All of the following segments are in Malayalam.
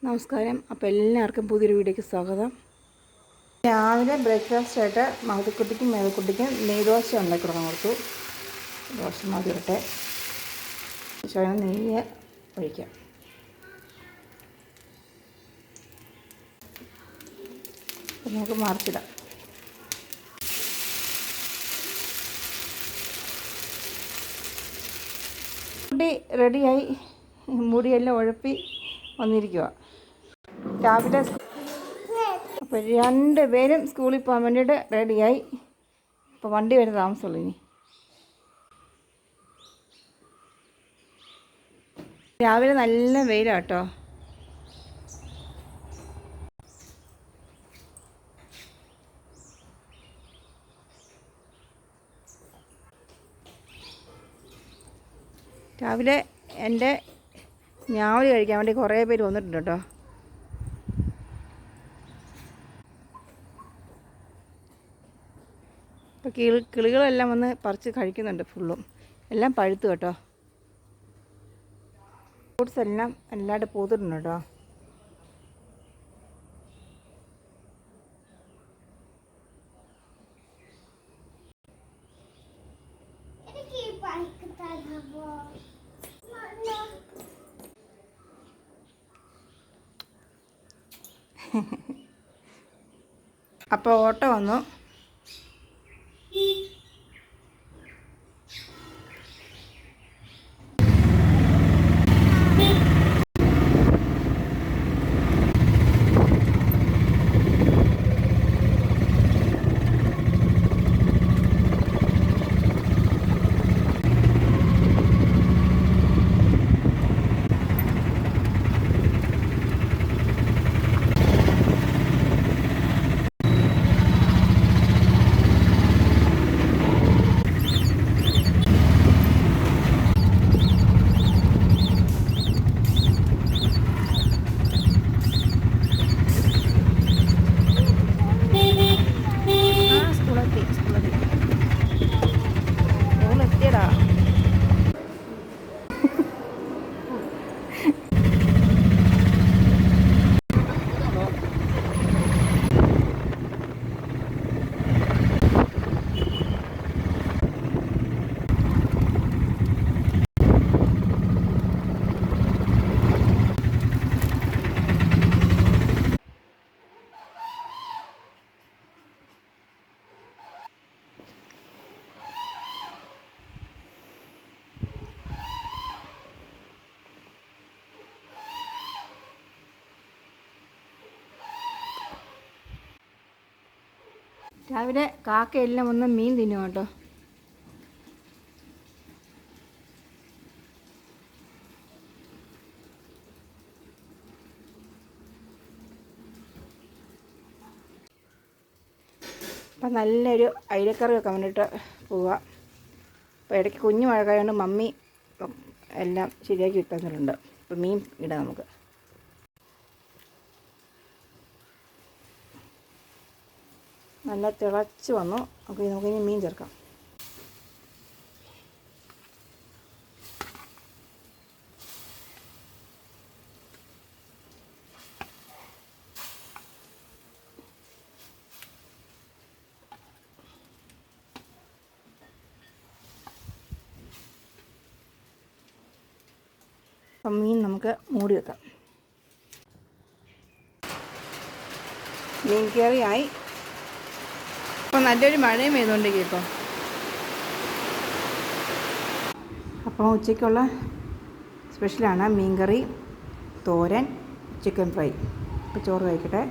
നമസ്കാരം. അപ്പോൾ എല്ലാവർക്കും പുതിയൊരു വീഡിയോയ്ക്ക് സ്വാഗതം. രാവിലെ ബ്രേക്ക്ഫാസ്റ്റ് ആയിട്ട് മഹതിക്കുട്ടിക്കും മേതക്കുട്ടിക്കും നെയ്ദോശ ഉണ്ടാക്കി കൊടുത്തു. ദോശ മതി ഇരട്ടെ ശകലം നെയ്യ് ഒഴിക്കാം. അപ്പം നമുക്ക് മറിച്ചിടാം. കുട്ടി റെഡിയായി, മുടിയെല്ലാം ഉഴപ്പി വന്നിരിക്കുക. രാവിലെ അപ്പോൾ രണ്ടുപേരും സ്കൂളിൽ പോകാൻ വേണ്ടിയിട്ട് റെഡിയായി. അപ്പോൾ വണ്ടി വരെ താമസമുള്ളൂ. ഇനി രാവിലെ നല്ല വെയിലാണ് കേട്ടോ. രാവിലെ എൻ്റെ ഞാവൽ കഴിക്കാൻ വേണ്ടി കുറേ പേര് വന്നിട്ടുണ്ട് കേട്ടോ. ഇപ്പോൾ കിളികളെല്ലാം വന്ന് പറിച്ച് കഴിക്കുന്നുണ്ട്. ഫുള്ളും എല്ലാം പഴുത്തു കേട്ടോ. ഫ്രൂട്ട്സ് എല്ലാം എല്ലാവരും പൂത്തിട്ടുണ്ട് കേട്ടോ. അപ്പോൾ ഓട്ടോ വന്നു. രാവിലെ കാക്കയെല്ലാം വന്ന് മീൻ തിന്നും കേട്ടോ. അപ്പം നല്ലൊരു അയിലക്കറി വെക്കാൻ വേണ്ടിയിട്ട് പോവുക. അപ്പോൾ ഇടയ്ക്ക് കുഞ്ഞു മഴക്കായതുകൊണ്ട് മമ്മി എല്ലാം ശരിയാക്കി ഇട്ടിട്ടുണ്ട്. അപ്പോൾ മീൻ ഇടാം നമുക്ക്. നല്ല തിളച്ച് വന്നു. അപ്പോൾ നമുക്കിനി മീൻ ചേർക്കാം. അപ്പം മീൻ നമുക്ക് മൂടി വെക്കാം. മീൻ കറിയായി. അപ്പോൾ നല്ലൊരു മഴയും പെയ്തുകൊണ്ടിരിക്കും ഇപ്പോൾ. അപ്പോൾ ഉച്ചയ്ക്കുള്ള സ്പെഷ്യലാണ് മീൻകറി, തോരൻ, ചിക്കൻ ഫ്രൈ. ഇപ്പോൾ ചോറ് കഴിക്കട്ടെ.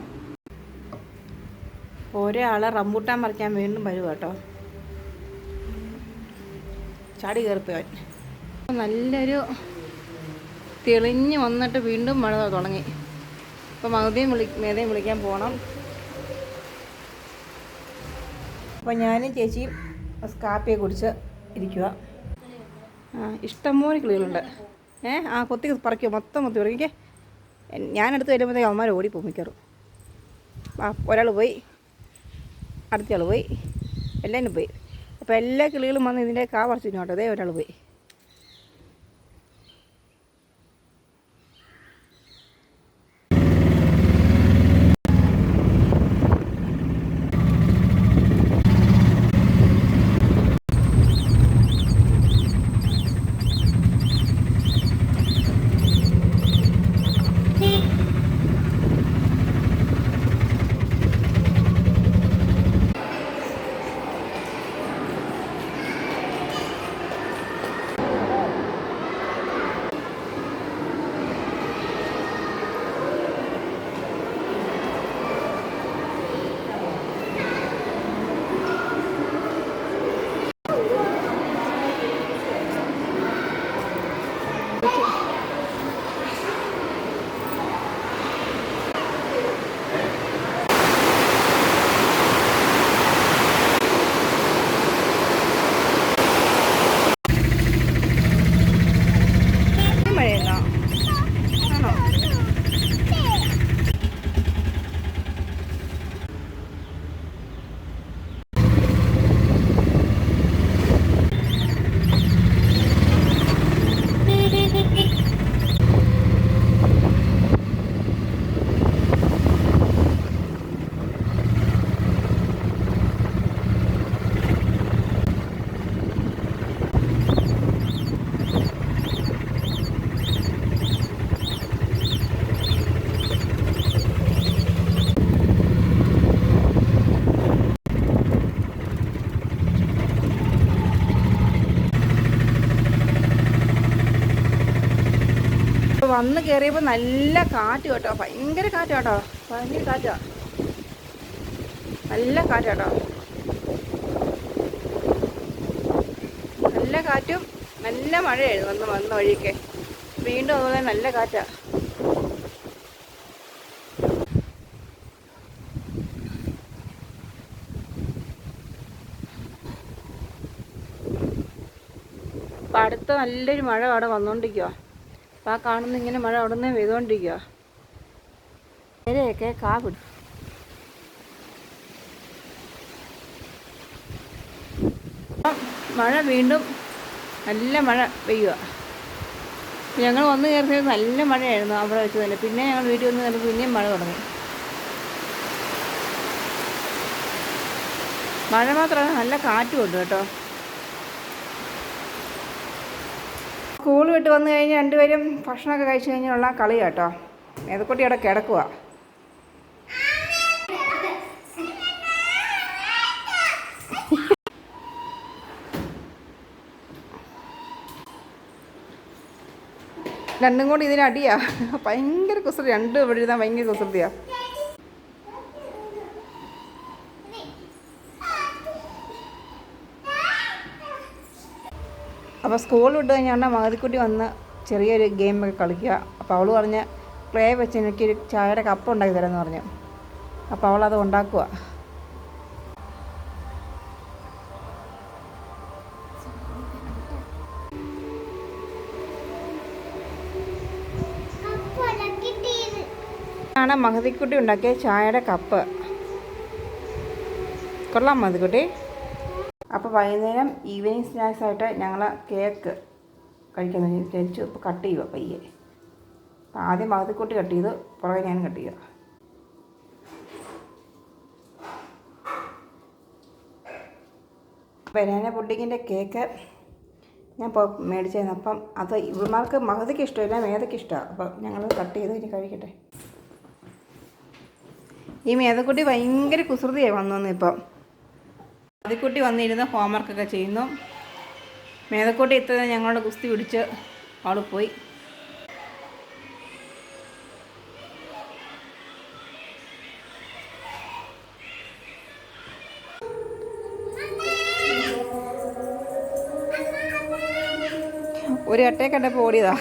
ഒരാൾ റംബൂട്ടാൻ പറിക്കാൻ വീണ്ടും വരുക കേട്ടോ. ചാടി കയറിപ്പോയവൻ. നല്ലൊരു തെളിഞ്ഞ് വന്നിട്ട് വീണ്ടും മഴ തുടങ്ങി. ഇപ്പോൾ മേതയും വിളിക്കാൻ പോകണം. അപ്പോൾ ഞാനും ചേച്ചിയും കാപ്പിയെ കുടിച്ച് ഇരിക്കുക. ഇഷ്ടംപോലെ കിളികളുണ്ട്. കൊത്തി പറിക്കുക, മൊത്തം പറിക്കേ. ഞാനടുത്ത് വരുമ്പോഴത്തേക്ക് അവന്മാർ ഓടിപ്പോകും മിക്കറും. ഒരാൾ പോയി, അടുത്തയാൾ പോയി, എല്ലാവരും പോയി. അപ്പോൾ എല്ലാ കിളികളും വന്ന് ഇതിൻ്റെ കാ പറിച്ചു കേട്ടോ. അതേ ഒരാൾ പോയി. കയറിയപ്പോൾ നല്ല കാറ്റ് കേട്ടോ, ഭയങ്കര കാറ്റ് കേട്ടോ, ഭയങ്കര കാറ്റാ, നല്ല കാറ്റ് കേട്ടോ, നല്ല കാറ്റും നല്ല മഴയായിരുന്നു വന്ന വഴിയൊക്കെ. വീണ്ടും അതുപോലെ നല്ല കാറ്റാ. അപ്പം അടുത്ത നല്ലൊരു മഴ അവിടെ വന്നുകൊണ്ടിരിക്കുക. അപ്പം ആ കാണുന്ന ഇങ്ങനെ മഴ അവിടെ നിന്ന് പെയ്തുകൊണ്ടിരിക്കുക. ഇലയൊക്കെ കാ പിടിച്ചു. മഴ വീണ്ടും നല്ല മഴ പെയ്യുക. ഞങ്ങൾ വന്ന് കയറിയത് നല്ല മഴയായിരുന്നു അവിടെ വെച്ച് തന്നെ. പിന്നെ ഞങ്ങൾ വീട്ടിൽ വന്ന് കയറി പിന്നെയും മഴ തുടങ്ങി. മഴ മാത്രമല്ല, നല്ല കാറ്റുമുണ്ട് കേട്ടോ. സ്കൂൾ വിട്ട് വന്നു കഴിഞ്ഞ് രണ്ടുപേരും ഭക്ഷണമൊക്കെ കഴിച്ച് കഴിഞ്ഞുള്ള കളി കേട്ടോ. മേതക്കുട്ടി അവിടെ കിടക്കുക. രണ്ടും കൂടി ഇതിനടിയാ, ഭയങ്കര കുസൃതി. രണ്ടും ഇവിടെ ഇരുന്നാൽ ഭയങ്കര കുസൃതിയാ. അപ്പോൾ സ്കൂൾ വിട്ട് കഴിഞ്ഞാൽ മഹതിക്കുട്ടി വന്ന് ചെറിയൊരു ഗെയിമൊക്കെ കളിക്കുക. അപ്പോൾ അവൾ പറഞ്ഞ് ക്ലേ വെച്ച് എനിക്കൊരു ചായയുടെ കപ്പ് ഉണ്ടാക്കി തരാമെന്ന് പറഞ്ഞു. അപ്പോൾ അവളത് ഉണ്ടാക്കുക. ആണ് മഹതിക്കുട്ടി ഉണ്ടാക്കിയ ചായയുടെ കപ്പ്. കൊള്ളാം മഹതിക്കുട്ടി. അപ്പോൾ വൈകുന്നേരം ഈവനിങ് സ്നാക്സ് ആയിട്ട് ഞങ്ങൾ കേക്ക് കഴിക്കാൻ വിചാരിച്ചു. ഇപ്പോൾ കട്ട് ചെയ്യുക പയ്യെ. അപ്പോൾ ആദ്യം മഹതിക്കുട്ടി കട്ട് ചെയ്ത്, പുറകെ ഞാൻ കട്ട് ചെയ്യുക. ബനാന പുഡിങ്ങിൻ്റെ കേക്ക് ഞാൻ ഇപ്പോൾ മേടിച്ചായിരുന്നു. അപ്പം അത് ഇവന്മാർക്ക് മഹതിക്ക് ഇഷ്ടമില്ല, മേതയ്ക്ക് ഇഷ്ടമാണ്. അപ്പം ഞങ്ങൾ കട്ട് ചെയ്ത് ഇനി കഴിക്കട്ടെ. ഈ മേതക്കുട്ടി ഭയങ്കര കുസൃതിയായി വന്നു. ഇപ്പം മഹതിക്കുട്ടി വന്നിരുന്ന് ഹോംവർക്കൊക്കെ ചെയ്യുന്നു. മേതക്കുട്ടി ഇത്ര ഞങ്ങളോട് കുസ്തി പിടിച്ച് അവൾ പോയി. ഒരു അട്ടയെ കണ്ടപ്പോൾ ഓടിയതാ.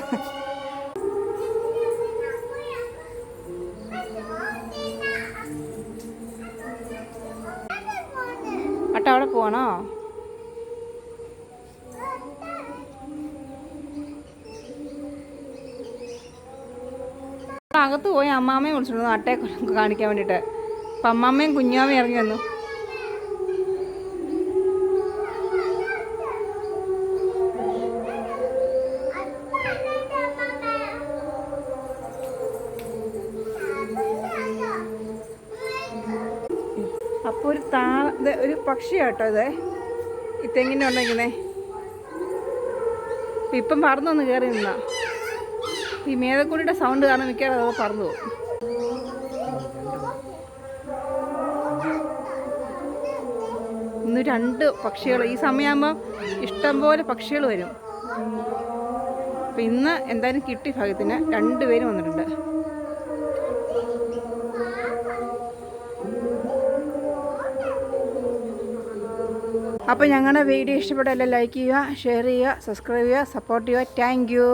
അട്ട അവിടെ പോവാണോ? അകത്ത് പോയി അമ്മാമ്മയെ വിളിച്ചിരുന്നു അട്ടയെ കാണിക്കാൻ വേണ്ടിയിട്ട്. അപ്പം അമ്മാമ്മയും കുഞ്ഞാമ്മയും ഇറങ്ങി വന്നു. അപ്പോൾ ഒരു പക്ഷിയാട്ടോ ഇത്, ഈ തെങ്ങിൻ്റെ ഉണ്ടെങ്കിലേ. ഇപ്പം പറന്നൊന്ന് കയറി നിന്നാ. ഈ മേതക്കുട്ടിയുടെ സൗണ്ട് കാരണം മിക്കവാറും അത് പറന്നു പോകും. ഇന്ന് 2 പക്ഷികൾ, ഈ സമയമാകുമ്പോൾ ഇഷ്ടംപോലെ പക്ഷികൾ വരും. അപ്പം ഇന്ന് എന്തായാലും കിട്ടി ഭാഗ്യത്തിന്. 2 പേരും വന്നിട്ടുണ്ട്. അപ്പോൾ ഞങ്ങളുടെ വീഡിയോ ഇഷ്ടപ്പെട്ട എല്ലാം ലൈക്ക് ചെയ്യുക, ഷെയർ ചെയ്യുക, സബ്സ്ക്രൈബ് ചെയ്യുക, സപ്പോർട്ട് ചെയ്യുക. Thank you.